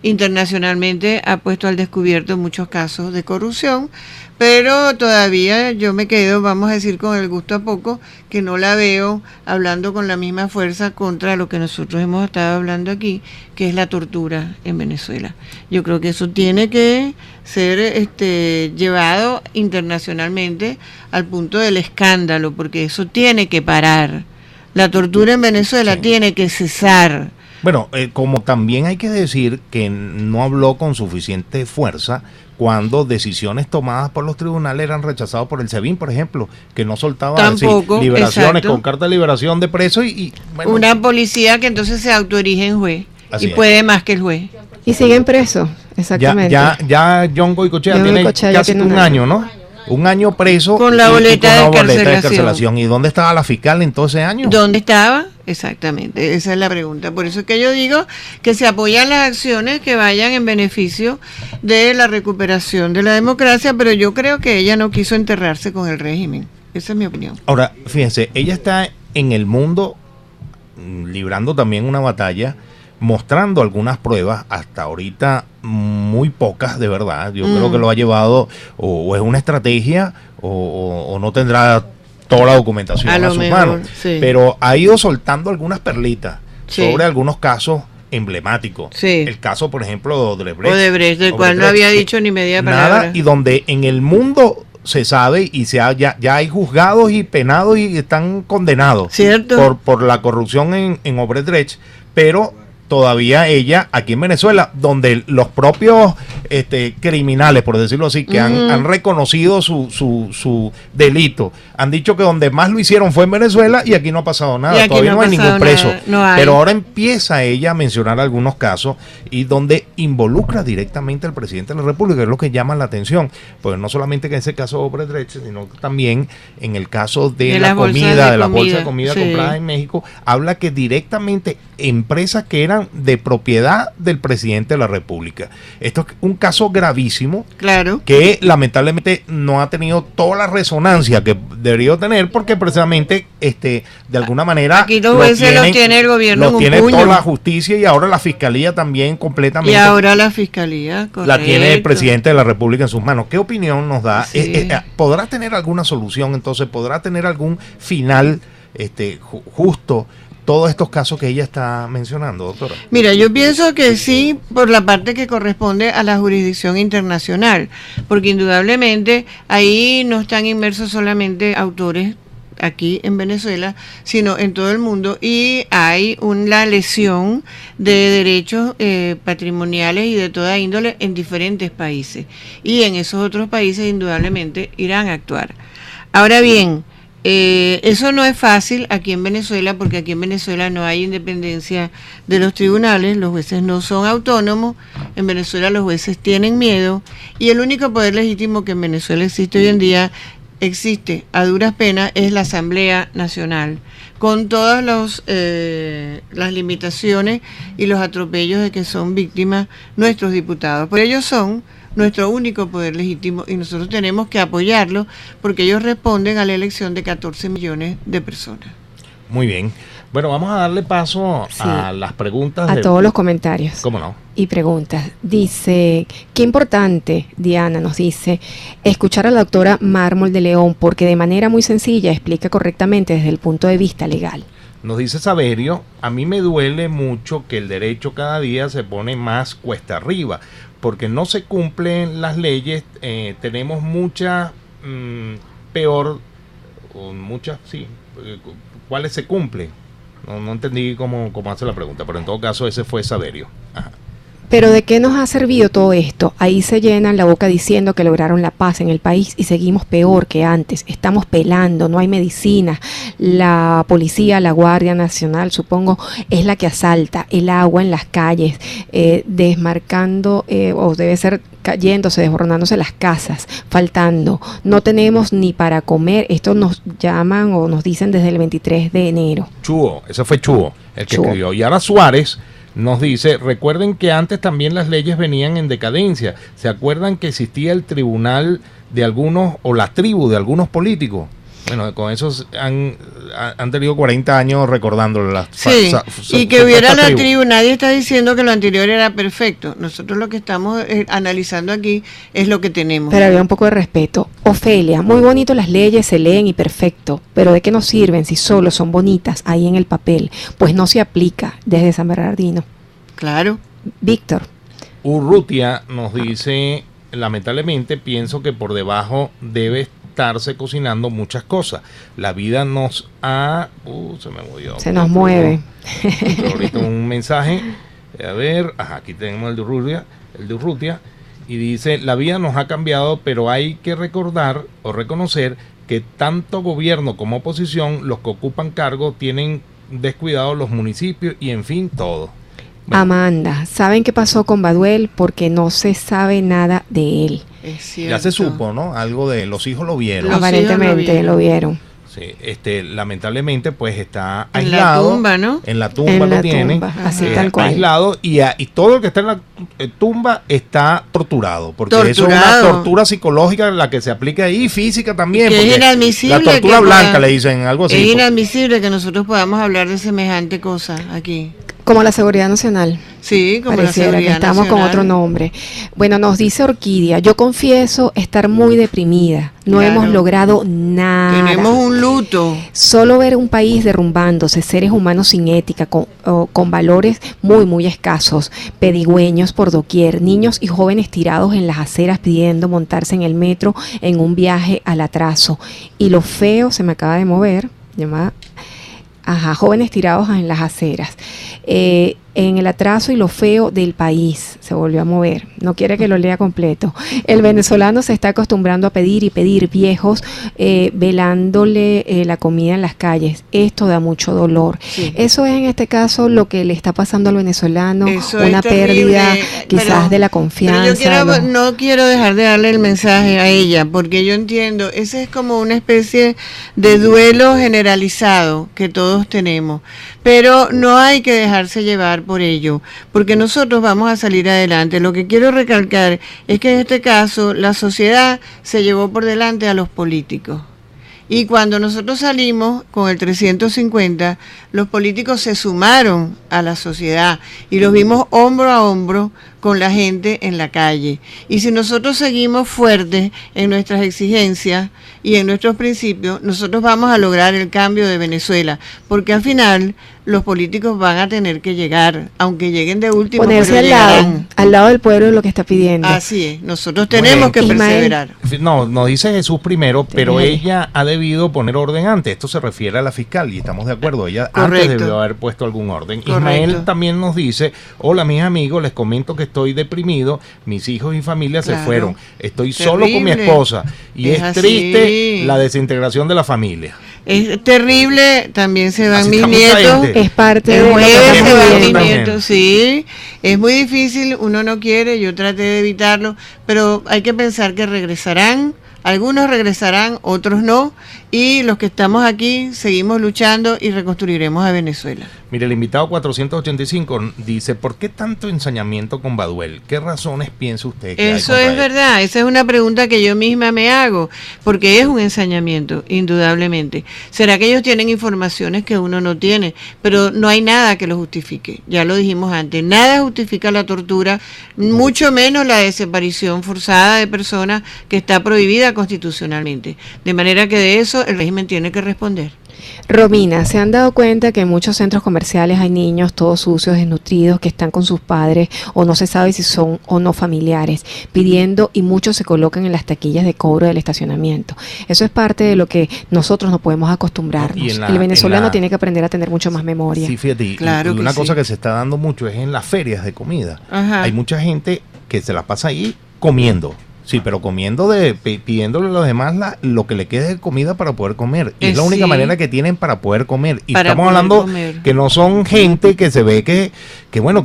Internacionalmente ha puesto al descubierto muchos casos de corrupción, pero todavía yo me quedo, vamos a decir, con el gusto a poco, que no la veo hablando con la misma fuerza contra lo que nosotros hemos estado hablando aquí, que es la tortura en Venezuela. Yo creo que eso tiene que ser llevado internacionalmente al punto del escándalo, porque eso tiene que parar. La tortura en Venezuela tiene que cesar. Bueno, como también hay que decir que no habló con suficiente fuerza cuando decisiones tomadas por los tribunales eran rechazadas por el SEBIN, por ejemplo, que no soltaba liberaciones, con carta de liberación de presos y una policía que entonces se autoerige en juez y puede más que el juez. Y siguen presos, exactamente. Ya John Goycochea tiene casi un año, ¿no? Un año preso con la boleta de excarcelación. ¿Y dónde estaba la fiscal en todo ese año? ¿Dónde estaba? Exactamente, esa es la pregunta. Por eso es que yo digo que se apoyan las acciones que vayan en beneficio de la recuperación de la democracia, pero yo creo que ella no quiso enterrarse con el régimen. Esa es mi opinión. Ahora, fíjense, ella está en el mundo librando también una batalla, mostrando algunas pruebas, hasta ahorita muy pocas de verdad. Yo creo que lo ha llevado o es una estrategia o no tendrá toda la documentación a sus manos, pero ha ido soltando algunas perlitas sobre algunos casos emblemáticos. El caso, por ejemplo, de Odebrecht, del cual no había dicho ni media palabra. Nada, y donde en el mundo se sabe y ya hay juzgados y penados y están condenados por la corrupción en Odebrecht, pero todavía ella aquí en Venezuela, donde los propios criminales, por decirlo así, que han reconocido su delito, han dicho que donde más lo hicieron fue en Venezuela y aquí no ha pasado nada, todavía no hay ningún preso. Pero ahora empieza ella a mencionar algunos casos y donde involucra directamente al presidente de la República, que es lo que llama la atención, pues no solamente que en ese caso de Odebrecht, sino también en el caso de la comida, de la bolsa de comida comprada en México, habla que directamente empresas que eran de propiedad del presidente de la República. Esto es un caso gravísimo, claro, que lamentablemente no ha tenido toda la resonancia que debería tener, porque precisamente de alguna manera aquí los jueces los tiene el gobierno, lo tiene toda la justicia, y ahora la fiscalía también completamente. Y ahora la fiscalía, correcto, la tiene el presidente de la República en sus manos. ¿Qué opinión nos da? Sí. ¿Podrá tener alguna solución entonces? ¿Podrá tener algún final justo todos estos casos que ella está mencionando, doctora? Mira, yo pienso que sí, por la parte que corresponde a la jurisdicción internacional, porque indudablemente ahí no están inmersos solamente autores aquí en Venezuela, sino en todo el mundo, y hay una lesión de derechos patrimoniales y de toda índole en diferentes países, y en esos otros países indudablemente irán a actuar. Ahora bien, eso no es fácil aquí en Venezuela, porque aquí en Venezuela no hay independencia de los tribunales, los jueces no son autónomos, en Venezuela los jueces tienen miedo, y el único poder legítimo que en Venezuela existe hoy en día, existe a duras penas, es la Asamblea Nacional, con todas las limitaciones y los atropellos de que son víctimas nuestros diputados. Por ellos son nuestro único poder legítimo, y nosotros tenemos que apoyarlo, porque ellos responden a la elección de 14 millones de personas. Muy bien. Bueno, vamos a darle paso a las preguntas. A todos los comentarios. ¿Cómo no? Y preguntas. Dice, qué importante, Diana nos dice, escuchar a la doctora Mármol de León, porque de manera muy sencilla explica correctamente desde el punto de vista legal. Nos dice Saverio, a mí me duele mucho que el derecho cada día se pone más cuesta arriba, porque no se cumplen las leyes, tenemos muchas, peor, o muchas, sí, ¿cuáles se cumplen? No entendí cómo hace la pregunta, pero en todo caso ese fue Saverio. Ajá. Pero ¿de qué nos ha servido todo esto? Ahí se llenan la boca diciendo que lograron la paz en el país y seguimos peor que antes. Estamos pelando, no hay medicina. La policía, la Guardia Nacional, supongo, es la que asalta el agua en las calles, desmarcando, o debe ser cayéndose, desboronándose las casas, faltando. No tenemos ni para comer. Esto nos llaman o nos dicen desde el 23 de enero. Chuo, ese fue Chuo, el que escribió. Y ahora Suárez nos dice, recuerden que antes también las leyes venían en decadencia. ¿Se acuerdan que existía el tribunal de algunos, o la tribu de algunos políticos? Bueno, con eso han tenido 40 años recordándolo. Y que hubiera la tribu, nadie está diciendo que lo anterior era perfecto. Nosotros lo que estamos analizando aquí es lo que tenemos. Pero había un poco de respeto. Ofelia, muy bonito las leyes, se leen y perfecto, pero ¿de qué nos sirven si solo son bonitas ahí en el papel? Pues no se aplica desde San Bernardino. Claro. Víctor. Urrutia nos dice, lamentablemente pienso que por debajo debe estarse cocinando muchas cosas. La vida nos ha... se me movió. Se nos mueve. Ahorita un mensaje. A ver, aquí tenemos el de Urrutia, y dice, la vida nos ha cambiado, pero hay que recordar o reconocer que tanto gobierno como oposición, los que ocupan cargos, tienen descuidados los municipios y en fin, todo. Bueno. Amanda, ¿saben qué pasó con Baduel? Porque no se sabe nada de él. Ya se supo, ¿no? Algo de los hijos lo vieron. Aparentemente lo vieron. Sí, lamentablemente pues está aislado. En la tumba, ¿no? En la tumba lo tienen. Así tal cual. Aislado y todo el que está en la tumba está torturado. Porque eso es una tortura psicológica la que se aplica ahí, física también. Que es inadmisible. La tortura blanca le dicen, algo así. Es inadmisible que nosotros podamos hablar de semejante cosa aquí. Como la Seguridad Nacional. Sí, como pareciera la Seguridad que estamos Nacional. con otro nombre. Bueno, nos dice Orquídea, yo confieso estar muy deprimida. No hemos logrado nada. Tenemos un luto. Solo ver un país derrumbándose, seres humanos sin ética, con valores muy, muy escasos, pedigüeños por doquier, niños y jóvenes tirados en las aceras pidiendo montarse en el metro en un viaje al atraso. Y lo feo, se me acaba de mover, llamada... jóvenes tirados en las aceras. en el atraso y lo feo del país. Se volvió a mover. No quiere que lo lea completo. El venezolano se está acostumbrando a pedir y pedir, viejos velándole la comida en las calles. Esto da mucho dolor. Sí. Eso es en este caso lo que le está pasando al venezolano, eso una pérdida quizás de la confianza. Pero yo no quiero dejar de darle el mensaje a ella, porque yo entiendo, ese es como una especie de duelo generalizado que todos tenemos, pero no hay que dejarse llevar por ello, porque nosotros vamos a salir adelante. Lo que quiero recalcar es que en este caso la sociedad se llevó por delante a los políticos. Y cuando nosotros salimos con el 350, los políticos se sumaron a la sociedad y los vimos hombro a hombro con la gente en la calle. Y si nosotros seguimos fuertes en nuestras exigencias y en nuestros principios, nosotros vamos a lograr el cambio de Venezuela, porque al final los políticos van a tener que llegar, aunque lleguen de último, ponerse pero al lado del pueblo, lo que está pidiendo. Así es, nosotros tenemos que perseverar. No, nos dice Jesús primero, pero ella ha debido poner orden antes. Esto se refiere a la fiscal y estamos de acuerdo. Ella antes debió haber puesto algún orden. Correcto. Ismael también nos dice: hola mis amigos, les comento que estoy deprimido, mis hijos y familia se fueron, estoy solo con mi esposa y es triste la desintegración de la familia. Es terrible, también se van mis nietos. Es parte de jueves se van mis nietos, sí. Es muy difícil, uno no quiere, yo traté de evitarlo, pero hay que pensar que regresarán. Algunos regresarán, otros no, y los que estamos aquí seguimos luchando y reconstruiremos a Venezuela. Mire, el invitado 485 dice: ¿por qué tanto ensañamiento con Baduel? ¿Qué razones piensa usted que eso es verdad? Esa es una pregunta que yo misma me hago, porque es un ensañamiento, indudablemente. ¿Será que ellos tienen informaciones que uno no tiene? Pero no hay nada que lo justifique, ya lo dijimos antes, nada justifica la tortura, mucho menos la desaparición forzada de personas que está prohibida constitucionalmente. De manera que de eso el régimen tiene que responder. Romina, ¿se han dado cuenta que en muchos centros comerciales hay niños todos sucios, desnutridos, que están con sus padres o no se sabe si son o no familiares, pidiendo, y muchos se colocan en las taquillas de cobro del estacionamiento? Eso es parte de lo que nosotros no podemos acostumbrarnos. El venezolano tiene que aprender a tener mucho más memoria. Sí, fíjate, claro, y una cosa que se está dando mucho es en las ferias de comida. Ajá. Hay mucha gente que se la pasa ahí comiendo. Sí, pero pidiéndole a los demás lo que le quede de comida para poder comer. Y es la única manera que tienen para poder comer. Y estamos hablando que no son gente que se ve que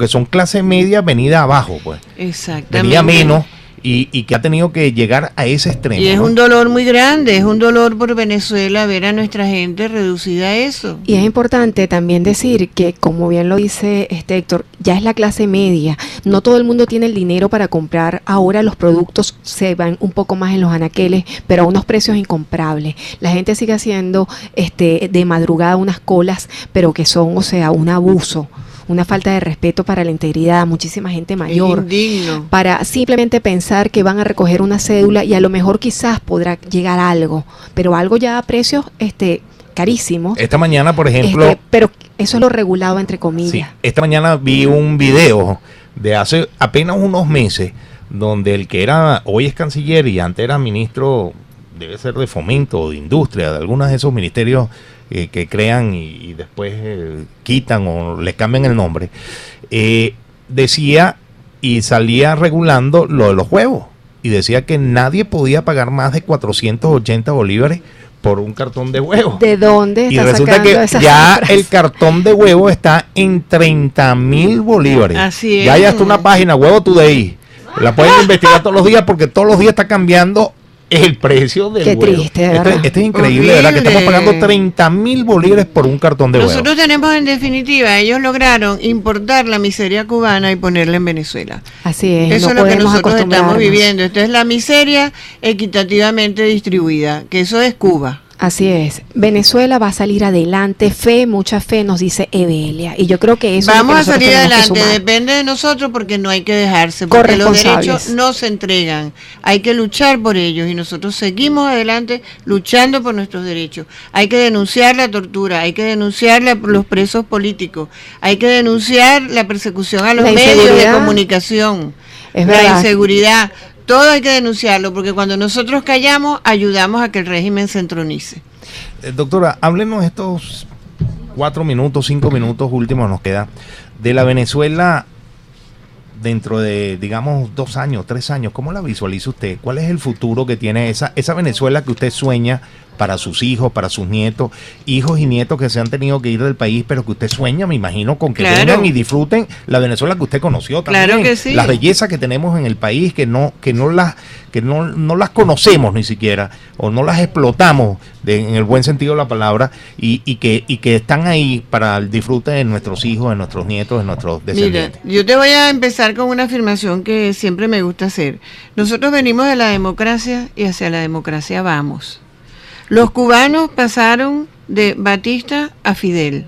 son clase media venida abajo, pues. Exactamente. Venía menos. Y que ha tenido que llegar a ese extremo. Y es un dolor muy grande, es un dolor por Venezuela ver a nuestra gente reducida a eso. Y es importante también decir que, como bien lo dice Héctor, ya es la clase media. No todo el mundo tiene el dinero para comprar. Ahora los productos se van un poco más en los anaqueles, pero a unos precios incomprables. La gente sigue haciendo de madrugada unas colas, pero que son, un abuso. Una falta de respeto para la integridad, muchísima gente mayor, para simplemente pensar que van a recoger una cédula y a lo mejor quizás podrá llegar algo, pero algo ya a precios carísimos. Esta mañana, por ejemplo... pero eso es lo regulado, entre comillas. Sí, esta mañana vi un video de hace apenas unos meses, donde el que hoy es canciller y antes era ministro, debe ser de fomento o de industria, de algunos de esos ministerios que crean y después quitan o le cambian el nombre, decía y salía regulando lo de los huevos y decía que nadie podía pagar más de 480 bolívares por un cartón de huevos. ¿De dónde está? Y resulta que ya el cartón de huevo está en 30,000 bolívares. Así es. Ya hay hasta una página, Huevo Today, la pueden investigar todos los días porque todos los días está cambiando el precio del huevo. Qué triste, ¿verdad? Este es increíble, ¿verdad? Que estamos pagando 30,000 bolívares por un cartón de huevo. Nosotros tenemos, en definitiva, ellos lograron importar la miseria cubana y ponerla en Venezuela. Así es. Eso es lo que nosotros estamos viviendo. Esto es la miseria equitativamente distribuida, que eso es Cuba. Así es. Venezuela va a salir adelante, mucha fe, nos dice Evelia. Y yo creo que eso vamos a salir adelante, depende de nosotros, porque no hay que dejarse, porque los derechos no se entregan. Hay que luchar por ellos y nosotros seguimos adelante luchando por nuestros derechos. Hay que denunciar la tortura, hay que denunciar los presos políticos, hay que denunciar la persecución a los medios de comunicación, la inseguridad. Todo hay que denunciarlo, porque cuando nosotros callamos, ayudamos a que el régimen se entronice. Doctora, háblenos estos 4 minutos, 5 minutos últimos nos queda de la Venezuela dentro de, digamos, 2 años, 3 años, ¿cómo la visualiza usted? ¿Cuál es el futuro que tiene esa Venezuela que usted sueña para sus hijos, para sus nietos, hijos y nietos que se han tenido que ir del país, pero que usted sueña, me imagino, con que vengan y disfruten la Venezuela que usted conoció también? Claro que sí. Las bellezas que tenemos en el país, que no las conocemos ni siquiera, o no las explotamos en el buen sentido de la palabra, y que están ahí para el disfrute de nuestros hijos, de nuestros nietos, de nuestros descendientes. Mira, yo te voy a empezar con una afirmación que siempre me gusta hacer. Nosotros venimos de la democracia y hacia la democracia vamos. Los cubanos pasaron de Batista a Fidel.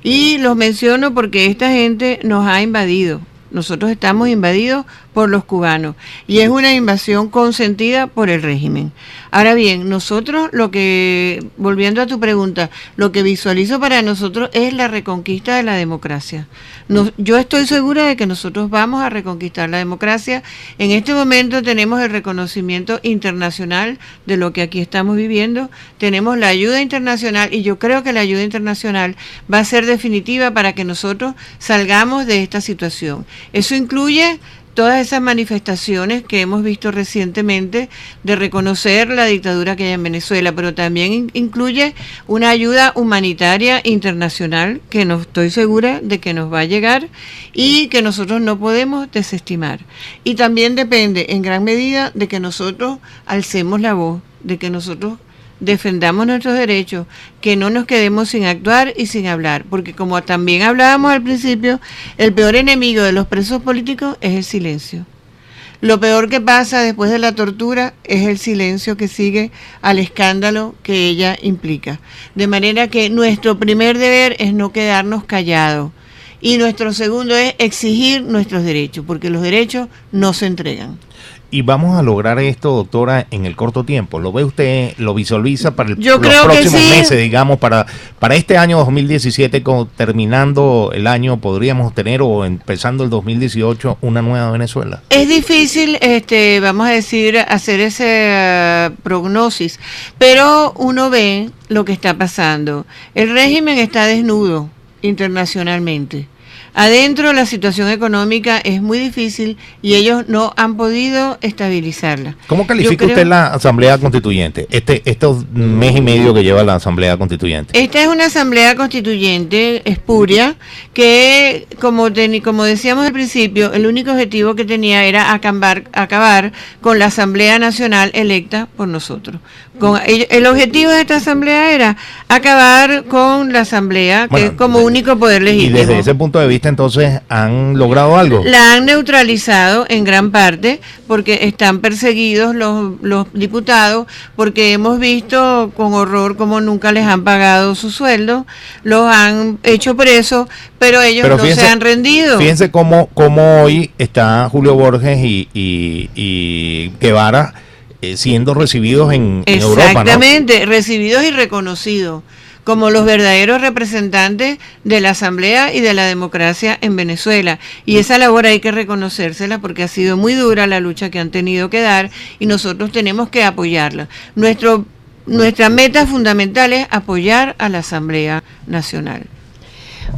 Y los menciono porque esta gente nos ha invadido. Nosotros estamos invadidos por los cubanos y es una invasión consentida por el régimen. Ahora bien, nosotros volviendo a tu pregunta, lo que visualizo para nosotros es la reconquista de la democracia. Yo estoy segura de que nosotros vamos a reconquistar la democracia. En este momento tenemos el reconocimiento internacional de lo que aquí estamos viviendo, tenemos la ayuda internacional y yo creo que la ayuda internacional va a ser definitiva para que nosotros salgamos de esta situación. Eso incluye todas esas manifestaciones que hemos visto recientemente de reconocer la dictadura que hay en Venezuela, pero también incluye una ayuda humanitaria internacional que no estoy segura de que nos va a llegar y que nosotros no podemos desestimar. Y también depende en gran medida de que nosotros alcemos la voz, de que nosotros defendamos nuestros derechos, que no nos quedemos sin actuar y sin hablar, porque como también hablábamos al principio, el peor enemigo de los presos políticos es el silencio. Lo peor que pasa después de la tortura es el silencio que sigue al escándalo que ella implica. De manera que nuestro primer deber es no quedarnos callados y nuestro segundo es exigir nuestros derechos, porque los derechos no se entregan. Y vamos a lograr esto, doctora, en el corto tiempo. ¿Lo ve usted, lo visualiza para los próximos meses, digamos, para este año 2017, terminando el año, podríamos tener, o empezando el 2018, una nueva Venezuela? Es difícil, vamos a decir, hacer ese prognosis, pero uno ve lo que está pasando. El régimen está desnudo internacionalmente. Adentro la situación económica es muy difícil y ellos no han podido estabilizarla. ¿Cómo califica usted la Asamblea Constituyente? Estos mes y medio que lleva la Asamblea Constituyente. Esta es una Asamblea Constituyente espuria que, como decíamos al principio, el único objetivo que tenía era acabar con la Asamblea Nacional electa por nosotros. El objetivo de esta Asamblea era acabar con la Asamblea, que es como único poder legítimo. Y desde ese punto de vista, entonces, ¿han logrado algo? La han neutralizado en gran parte porque están perseguidos los diputados, porque hemos visto con horror cómo nunca les han pagado su sueldo, los han hecho presos, pero ellos no se han rendido. Fíjense cómo hoy está Julio Borges y Guevara siendo recibidos en Europa, ¿no? Exactamente, recibidos y reconocidos como los verdaderos representantes de la Asamblea y de la democracia en Venezuela. Y esa labor hay que reconocérsela porque ha sido muy dura la lucha que han tenido que dar y nosotros tenemos que apoyarla. Nuestra meta fundamental es apoyar a la Asamblea Nacional.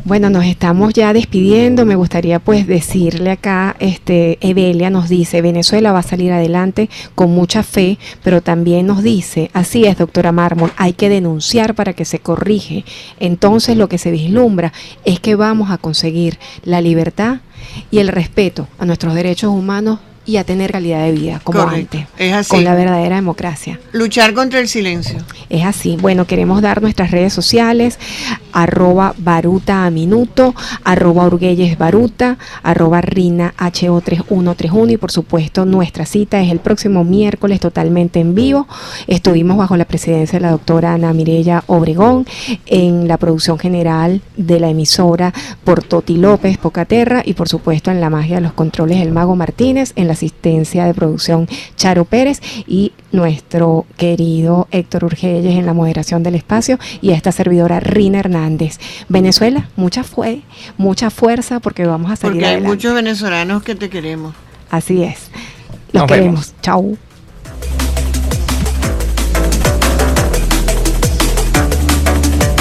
Bueno, nos estamos ya despidiendo. Me gustaría pues decirle acá, Evelia nos dice, Venezuela va a salir adelante con mucha fe, pero también nos dice, así es, doctora Mármol, hay que denunciar para que se corrige. Entonces lo que se vislumbra es que vamos a conseguir la libertad y el respeto a nuestros derechos humanos y a tener calidad de vida como Correcto. antes, Es así. con la verdadera democracia. Luchar contra el silencio. Es así. Bueno, queremos dar nuestras redes sociales, @BarutaAminuto, @UrguellesBaruta, @RinaHO3131 y por supuesto nuestra cita es el próximo miércoles totalmente en vivo. Estuvimos bajo la presidencia de la doctora Ana Mireya Obregón, en la producción general de la emisora por Toti López Pocaterra y por supuesto en la magia de los controles el Mago Martínez, en la asistencia de producción Charo Pérez y nuestro querido Héctor Urgelles en la moderación del espacio y esta servidora Rina Hernández. Venezuela, mucha fuerza porque vamos a salir porque adelante. Hay muchos venezolanos que te queremos. Así es. Los queremos. Chau.